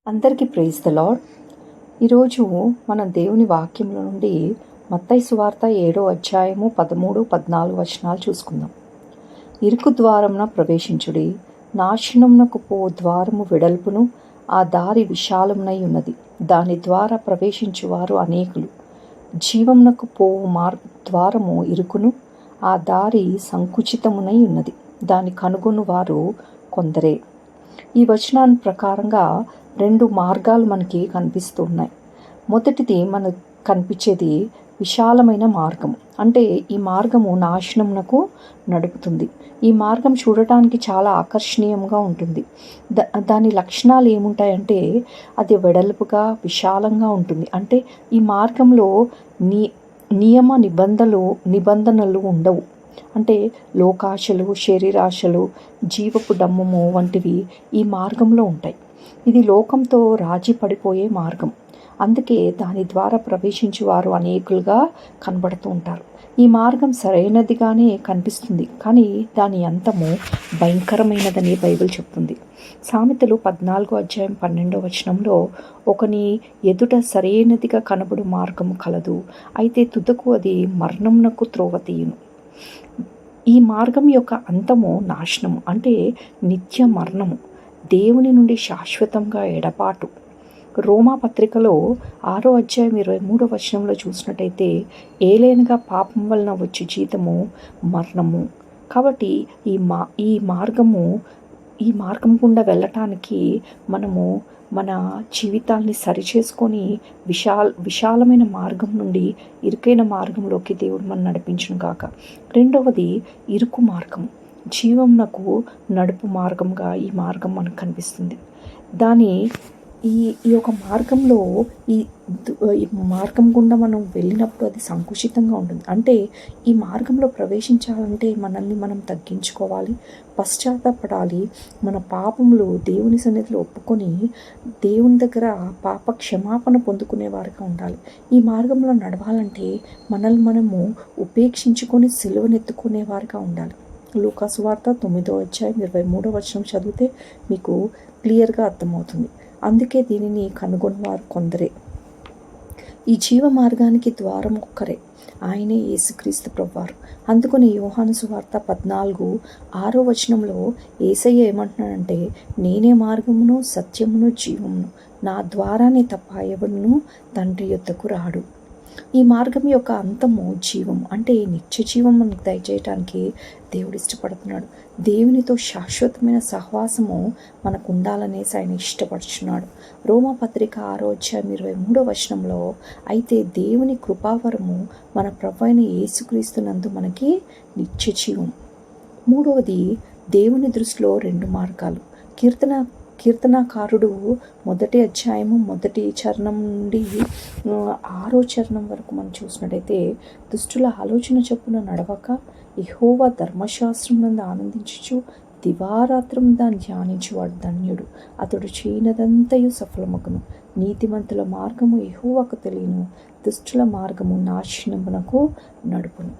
అందరికీ praise the lord. ఈరోజు మన దేవుని వాక్యంలో నుండి మత్తయి సువార్త 7వ అధ్యాయము 13, 14 వచనాలు చూసుకుందాం. ఇరుకు ద్వారమున ప్రవేశించుడి, నాశనమునకు పో ద్వారము వెడల్పును, ఆ దారి విశాలమునై ఉన్నది, దాని ద్వారా ప్రవేశించువారు అనేకులు. జీవమునకు పోవు ద్వారము ఇరుకును, ఆ దారి సంకుచితమునై ఉన్నది, దాని కనుగొను వారు కొందరే. ఈ వచనాన్ని ప్రకారంగా 2 మార్గాలు మనకి కనిపిస్తూ ఉన్నాయి. మొదటిది మనకు కనిపించేది విశాలమైన మార్గం. అంటే ఈ మార్గము నాశనమునకు నడుపుతుంది. ఈ మార్గం చూడటానికి చాలా ఆకర్షణీయంగా ఉంటుంది. దాని లక్షణాలు ఏముంటాయంటే అది వెడల్పుగా విశాలంగా ఉంటుంది. అంటే ఈ మార్గంలో నియమ నిబంధనలు ఉండవు. అంటే లోకాశలు, శరీరాశలు, జీవపు డమ్మము వంటివి ఈ మార్గంలో ఉంటాయి. ఇది లోకంతో రాజీ పడిపోయే మార్గం. అందుకే దాని ద్వారా ప్రవేశించే వారు అనేకులుగా కనబడుతూ ఉంటారు. ఈ మార్గం సరైనదిగానే కనిపిస్తుంది, కానీ దాని అంతము భయంకరమైనదని బైబిల్ చెప్తుంది. సామెతలు 14వ అధ్యాయం 12వ వచనంలో, ఒకని ఎదుట సరైనదిగా కనబడు మార్గము కలదు, అయితే తుదకు అది మరణమునకు త్రోవ తీయును. ఈ మార్గం యొక్క అంతము నాశనము, అంటే నిత్య మరణము, దేవుని నుండి శాశ్వతంగా ఎడబాటు. రోమా పత్రికలో 6వ అధ్యాయం 23వ వచనంలో చూసినట్టయితే, ఏలైనగా పాపం వలన వచ్చే జీతము మరణము. కాబట్టి ఈ మార్గం గుండా వెళ్ళటానికి మనము మన జీవితాల్ని సరిచేసుకొని విశాలమైన మార్గం నుండి ఇరుకైన మార్గంలోకి దేవుడు మనం నడిపించును గాక. రెండవది ఇరుకు మార్గం, జీవమునకు నడుపు మార్గంగా ఈ మార్గం మనకు కనిపిస్తుంది. ఈ యొక్క మార్గంలో ఈ మార్గం గుండా మనం వెళ్ళినప్పుడు అది సంకుచితంగా ఉంటుంది. అంటే ఈ మార్గంలో ప్రవేశించాలంటే మనల్ని మనం తగ్గించుకోవాలి, పశ్చాత్తాపడాలి, మన పాపములు దేవుని సన్నిధిలో ఒప్పుకొని దేవుని దగ్గర పాప క్షమాపణ పొందుకునే వారిగా ఉండాలి. ఈ మార్గంలో నడవాలంటే మనల్ని మనము ఉపేక్షించుకొని సిలువనెత్తుకునే వారిగా ఉండాలి. లూకా సువార్త 9వ అధ్యాయం 23వ వచనం చదివితే మీకు క్లియర్గా అర్థమవుతుంది. అందుకే దీనిని కనుగొన్నవారు కొందరే. ఈ జీవ మార్గానికి ద్వారం ఒక్కరే, ఆయనే యేసుక్రీస్తు ప్రభువారు. అందుకని యోహాను సువార్త 14:6వ వచనంలో యేసయ్య ఏమంటున్నాడంటే, నేనే మార్గమును సత్యమును జీవమును, నా ద్వారానే తప్ప ఎవడును తండ్రి యొద్దకు రాడు. ఈ మార్గం యొక్క అంతము జీవం, అంటే నిత్య జీవం మనకు దయచేయటానికి దేవుడు ఇష్టపడుతున్నాడు. దేవునితో శాశ్వతమైన సహవాసము మనకు ఉండాలనేసి ఆయన ఇష్టపడుచున్నాడు. రోమా పత్రిక 6వ అధ్యాయం 23వ వచనంలో, అయితే దేవుని కృపావరము మన ప్రభువైన యేసుక్రీస్తునందు మనకి నిత్య జీవం. మూడవది, దేవుని దృష్టిలో 2 మార్గాలు. కీర్తనాకారుడు 1వ అధ్యాయము 1వ చరణం నుండి 6వ చరణం వరకు మనం చూసినట్టయితే, దుష్టుల ఆలోచన చొప్పున నడవక యెహోవా ధర్మశాస్త్రమునందు ఆనందించుచు దివారాత్రం దాన్ని ధ్యానించువాడు ధన్యుడు, అతడు చేయనదంతయు సఫలమగును. నీతిమంతుల మార్గము యెహోవాకు తెలియను, దుష్టుల మార్గము నాశనమునకు నడుపును.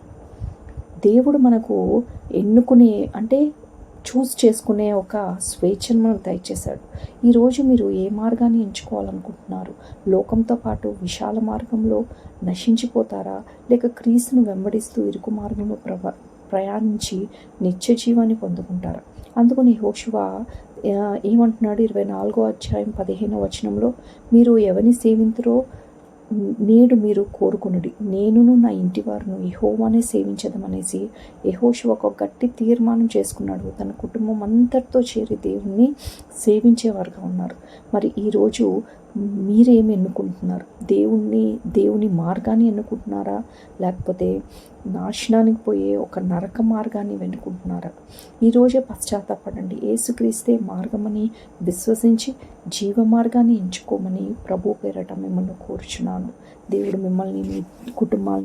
దేవుడు మనకు ఎన్నుకునే, అంటే చూస్ చేసుకునే ఒక స్వేచ్ఛను మనకు దయచేశాడు. ఈరోజు మీరు ఏ మార్గాన్ని ఎంచుకోవాలనుకుంటున్నారు? లోకంతో పాటు విశాల మార్గంలో నశించిపోతారా, లేక క్రీస్తును వెంబడిస్తూ ఇరుకు మార్గంలో ప్రయాణించి నిత్య జీవాన్ని పొందుకుంటారా? అందుకని యెహోషువ ఏమంటున్నాడు 24వ అధ్యాయం 15వ వచనంలో, మీరు ఎవరిని సేవింతురో నేడు మీరు కోరుకునుడి, నేనును నా ఇంటి వారును యెహోవానే సేవించదమనేసి యెహోషువ ఒక గట్టి తీర్మానం చేసుకున్నాడు. తన కుటుంబం అంతటితో చేరి దేవుణ్ణి సేవించేవారుగా ఉన్నారు. మరి ఈరోజు మీరేమి ఎన్నుకుంటున్నారు? దేవుని మార్గాన్ని ఎన్నుకుంటున్నారా, లేకపోతే నాశనానికి పోయే ఒక నరక మార్గాన్ని వెన్నుకుంటున్నారా? ఈరోజే పశ్చాత్తాపడండి. యేసుక్రీస్తే మార్గమని విశ్వసించి జీవ మార్గాన్ని ఎంచుకోమని ప్రభు పేరట మిమ్మల్ని కోరుచున్నాను. దేవుడు మిమ్మల్ని, మీ కుటుంబాన్ని